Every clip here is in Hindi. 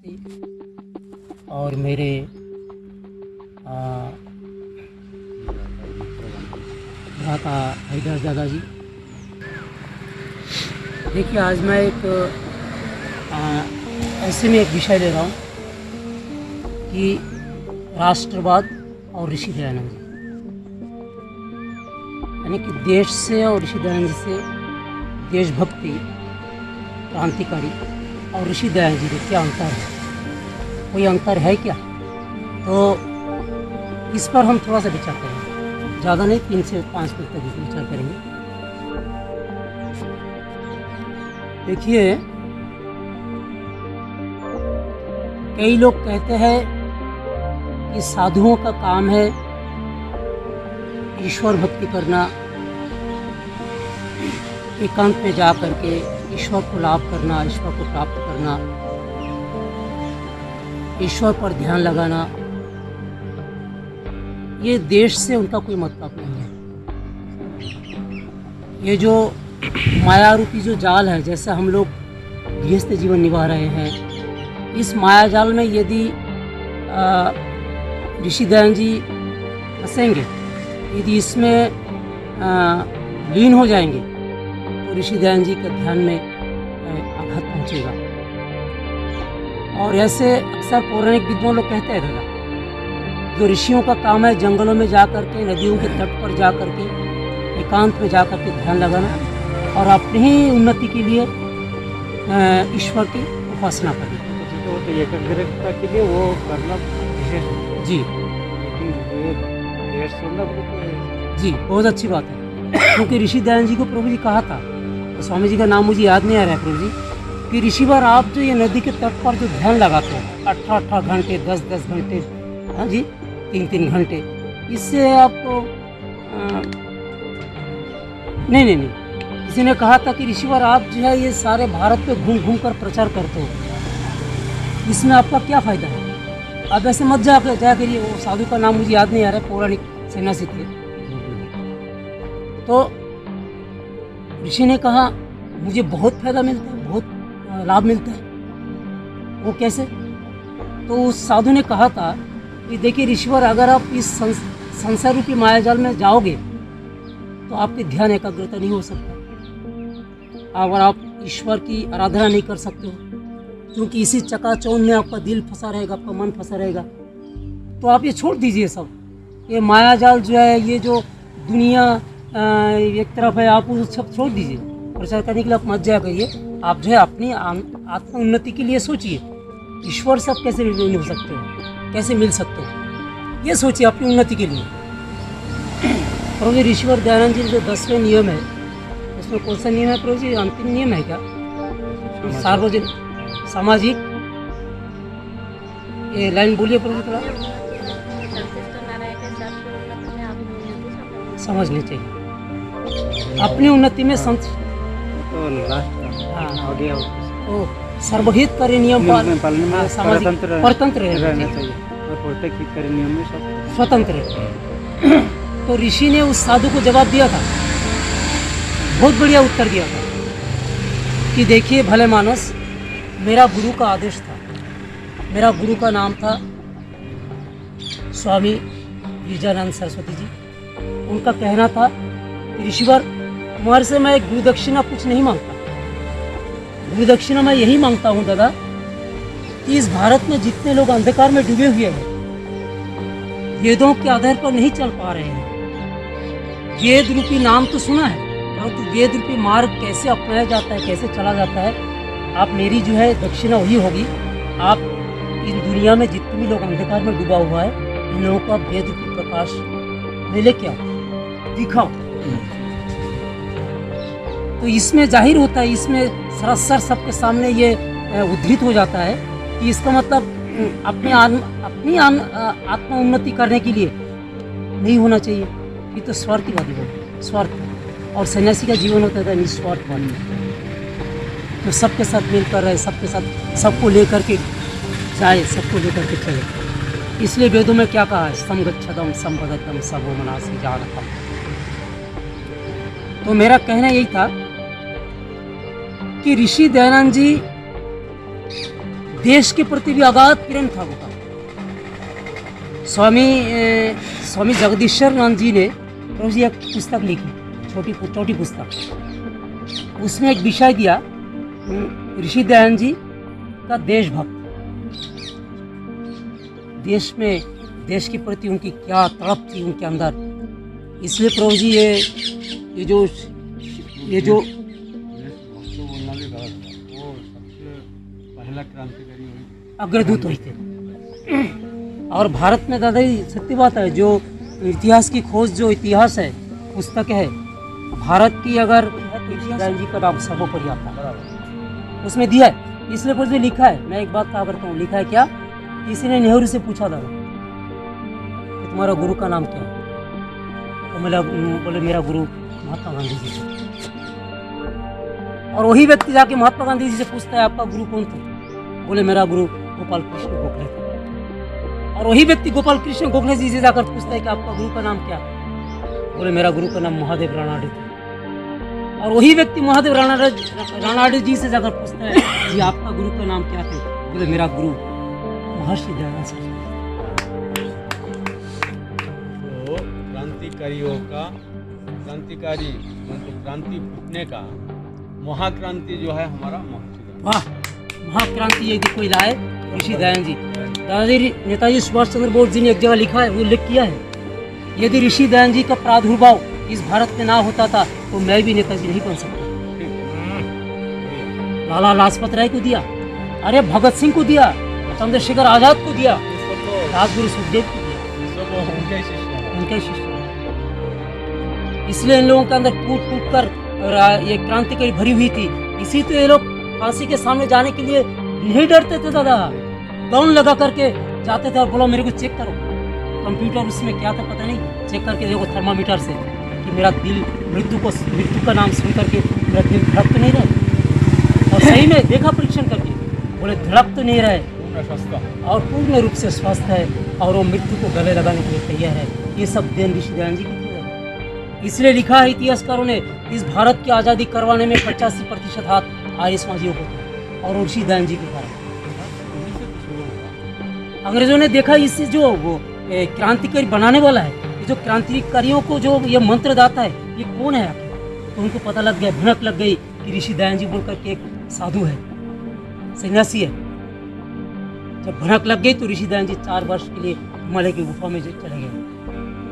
भक्ति और मेरे भ्राता हैदर दादाजी। देखिए, आज मैं एक ऐसे में एक विषय ले रहा हूँ कि राष्ट्रवाद और ऋषि दयानंद जी, यानी कि देश से और ऋषि दयानंद जी से देशभक्ति, क्रांतिकारी और ऋषि दयानंद जी में क्या अंतर है, कोई अंतर है क्या? तो इस पर हम थोड़ा सा विचार करेंगे, ज़्यादा नहीं, 3 से 5 मिनट तक विचार करेंगे। देखिए, कई लोग कहते हैं कि साधुओं का काम है ईश्वर भक्ति करना, एकांत में जा करके ईश्वर को लाभ करना, ईश्वर को प्राप्त करना, ईश्वर पर ध्यान लगाना। ये देश से उनका कोई मतलब नहीं है। ये जो माया रूपी जो जाल है, जैसे हम लोग गृहस्थ जीवन निभा रहे हैं, इस माया जाल में यदि ऋषि दयानंद जी फंसेंगे, यदि इसमें लीन हो जाएंगे, तो ऋषि दयानंद जी के ध्यान में आघात पहुंचेगा। और ऐसे अक्सर पौराणिक विद्वान लोग कहते हैं दादा, जो ऋषियों का काम है जंगलों में जा कर के, नदियों के तट पर जा कर के, एकांत में जा कर के ध्यान लगाना और अपनी ही उन्नति के लिए ईश्वर की उपासना करना। तो एकाग्रता के लिए वो करना विशेष है जी। लेकिन देश छोड़ना जी, बहुत अच्छी बात है, क्योंकि ऋषि दयानंद जी को प्रभु जी कहा था, तो स्वामी जी का नाम मुझे याद नहीं आ रहा है प्रभु जी, कि ऋषिवर आप जो ये नदी के तट पर जो ध्यान लगाते हैं 18 घंटे, 10 घंटे, हाँ जी, 3 घंटे, इससे आपको नहीं, किसी ने कहा था कि ऋषिवर आप जो है ये सारे भारत पे घूम कर प्रचार करते हो, इसमें आपका क्या फ़ायदा है? आप ऐसे मत जाया करिए। वो साधु का नाम मुझे याद नहीं आ रहा है, पौराणिक सन्यासी थे। तो ऋषि ने कहा मुझे बहुत फायदा मिलता है, बहुत लाभ मिलता है। वो कैसे? तो उस साधु ने कहा था कि देखिए ऋषिवर, अगर आप इस संसार रूपी मायाजाल में जाओगे तो आपकी ध्यान एकाग्रता नहीं हो सकता, अगर आप ईश्वर की आराधना नहीं कर सकते हो, क्योंकि इसी चकाचौंध में आपका दिल फंसा रहेगा, आपका मन फंसा रहेगा। तो आप ये छोड़ दीजिए सब, ये मायाजाल जो है, ये जो दुनिया एक तरफ है, आप उस सब छोड़ दीजिए। प्रचार करने के लिए आप मत जाया करिए। आप जो है अपनी आत्म उन्नति के लिए सोचिए, ईश्वर से आप कैसे मिल सकते हो, कैसे मिल सकते हो, ये सोचिए अपनी उन्नति के लिए। प्रभु जी, ऋषिवर दयानंद जी जो 10वें नियम है, उसमें कौन सा नियम है प्रभु जी? अंतिम नियम है क्या? सार्वजनिक सामाजिक, ये लाइन बोलिए प्रभु थोड़ा समझनी चाहिए। अपनी उन्नति में संत सर्वहित करे नियम पालन में परतंत्र रहना चाहिए और प्रत्येक हित करे नियम में सब स्वतंत्र है। तो ऋषि ने उस साधु को जवाब दिया था, बहुत बढ़िया उत्तर दिया था कि देखिए भले मानस, मेरा गुरु का आदेश था, मेरा गुरु का नाम था स्वामी विजयानंद सरस्वती जी। उनका कहना था कि ऋषिवर, तुम्हारे से मैं गुरु दक्षिणा कुछ नहीं मांगता, गुरु दक्षिणा मैं यही मांगता हूँ दादा कि इस भारत में जितने लोग अंधकार में डूबे हुए हैं, वेदों के आधार पर नहीं चल पा रहे हैं, वेद रूपी नाम तो सुना है, परंतु वेद रूपी मार्ग कैसे अपनाया जाता है, कैसे चला जाता है, आप मेरी जो है दक्षिणा वही होगी। आप इन दुनिया में जितने भी लोग अंधकार में डूबा हुआ है, इन लोगों का वेद रूपी प्रकाश ले लेके आओ, दिखाओ। तो इसमें जाहिर होता है, इसमें सरासर सबके सामने ये उद्धृत हो जाता है कि इसका मतलब अपनी आत्म उन्नति करने के लिए नहीं होना चाहिए। ये तो स्वार्थवादी हो, स्वार्थ। और सन्यासी का जीवन होता है निस्वार्थवादी, तो सबके साथ मिलकर रहे, सबके साथ सबको लेकर के जाए, सबको लेकर के चले। इसलिए वेदों में क्या कहा है? समगच्छदम संपदतम सबो मनासि जानतम। तो मेरा कहना यही था कि ऋषि दयानंद जी देश के प्रति भी अगाध प्रेम था उनका। स्वामी जगदीश्वरानंद जी ने प्रभु जी एक पुस्तक लिखी, छोटी पुस्तक। उसमें एक विषय दिया ऋषि दयानंद जी का देशभक्त। देश के प्रति उनकी क्या तड़प थी उनके अंदर। इसलिए प्रभु जी ये जो बोलना भी गलत है, वो सबसे पहला क्रांतिकारी हुई अग्रदूत हुए थे। और भारत में दादा जी सत्य बात है, जो इतिहास की खोज, जो इतिहास है, पुस्तक है भारत की, अगर दयानंद जी का नाम सर्वोपरि आता है, उसमें दिया है। इसलिए प्रभु जी लिखा है, मैं एक बात कहा करता हूँ, लिखा है क्या, किसी ने नेहरू से पूछा दादा कि तुम्हारा गुरु का नाम क्या है, तो बोले मेरा गुरु महात्मा गांधी जी थे। और वही व्यक्ति जाके महात्मा गांधी जी से पूछता है आपका गुरु कौन था, बोले मेरा गुरु गोपाल कृष्ण गोखले थे। और वही व्यक्ति गोपाल कृष्ण गोखले जी से जाकर पूछता है कि आपका गुरु का नाम क्या, बोले मेरा गुरु का नाम महादेव रानाडे थे। और वही व्यक्ति महादेव रानाडे जी से जाकर पूछता है जी आपका गुरु का नाम क्या थे, बोले मेरा गुरु महर्षि दयानंद सर। तो क्रांतिकारियों का क्रांतिकारी मतलब क्रांति फूटने का महाक्रांति जो है हमारा महर्षि। वाह, महाक्रांति यदि कोई लाए ऋषि दयानंद जी। दादाजी नेताजी सुभाष चंद्र बोस जी ने एक जगह लिखा है, वो लिख किया है, यदि ऋषि दयानंद जी का प्रादुर्भाव इस भारत में ना होता था तो मैं भी नेताजी नहीं बन सकता। लाला लाजपत राय को दिया, अरे भगत सिंह को दिया, चंद्रशेखर आजाद को दिया, राजगुरु सुखदेव को दिया, उनके शिष्य। इसलिए इन लोगों के अंदर कूट कर ये क्रांतिकारी भरी हुई थी। इसी तो ये लोग फांसी के सामने जाने के लिए नहीं डरते थे दादा, दौड़ लगा करके जाते थे और बोलो मेरे को चेक करो। कंप्यूटर उसमें क्या था पता नहीं, चेक करके देखो थर्मामीटर से कि मेरा दिल मृत्यु का नाम सुन करके मेरा दिल धड़क तो नहीं रहा। और सही में देखा परीक्षण करके, बोले धड़क तो नहीं रहे और पूर्ण रूप से स्वस्थ है और वो मृत्यु को गले लगाने के लिए तैयार है। ये सब देन ऋषि दयानंद जी की थी। इसलिए लिखा है इतिहासकारों ने, इस भारत की आज़ादी करवाने में 85% हाथ आर्य समाजियों को था और ऋषि दयानंद जी के कारण। अंग्रेजों ने देखा इससे जो वो क्रांतिकारी बनाने वाला है, ये जो क्रांतिकारियों को जो ये मंत्र दाता है, ये कौन है आखिर, तो उनको पता लग गया, भनक लग गई कि ऋषि दयानंद जी बोल करके एक साधु है, सन्यासी है। जब भनक लग गई तो ऋषि दयानंद जी 4 वर्ष के लिए हिमालय की गुफा में चले गए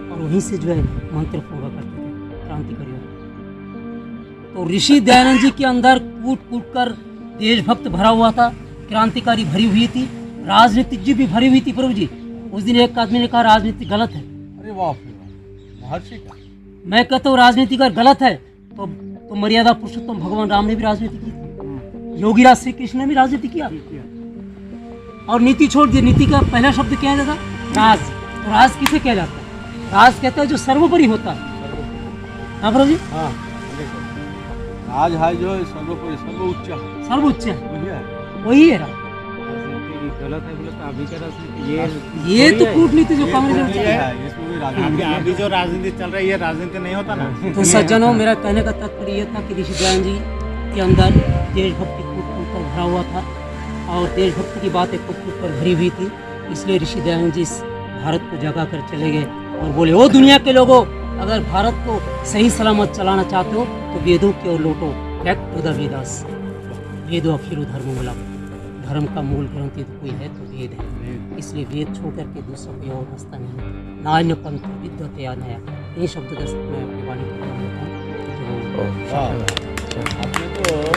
और वहीं से जो है मंत्र फूंका करते थे क्रांतिकारियों। तो ऋषि दयानंद जी के अंदर कूट कर देशभक्त भरा हुआ था, क्रांतिकारी भरी हुई थी, राजनीतिज्ञ भी भरी हुई थी। प्रभु जी उस दिन एक आदमी ने कहा राजनीति गलत है। अरे वाह, महर्षि का मैं कहता हूँ राजनीति अगर गलत है तो मर्यादा पुरुषोत्तम भगवान राम ने भी राजनीति की थी, योगीराज श्री कृष्ण ने भी राजनीति किया। और नीति छोड़ दिए, नीति का पहला शब्द क्या है दादा, राज। तो राज किसे कहा जाता है, राज कहता है जो सर्वोपरि होता है। हाँ प्रभु जी, हाँ राज है जो सर्वोपरि सर्वोच्च है, वही है राज। गलत है बोले तो अभी का राजनीति ये तो कूटनीति जो कांग्रेस है, इसमें भी राजनीति अभी जो राजनीति चल रही है राजनीति नहीं होता ना। तो सज्जनों, मेरा कहने का तात्पर्य यह था कि ऋषि दयानंद जी के अंदर देशभक्ति कूट कर भरा हुआ था और देशभक्ति की बातें कूट कर भरी हुई थी। इसलिए ऋषि दयानंद जी भारत को जगा कर चले गए और बोले, ओ दुनिया के लोगों, अगर भारत को सही सलामत चलाना चाहते हो तो वेदों की ओर लौटो, बैक टू द वेदास। वेदो अखिलो धर्मो मूलम, धर्म का मूल ग्रंथ यदि कोई है तो वेद है। इसलिए वेद छोड़ करके दूसरा कोई और रास्ता नहीं। नान्य पंथ विद्यते या नया, ये शब्द मैं अपनी वाणी को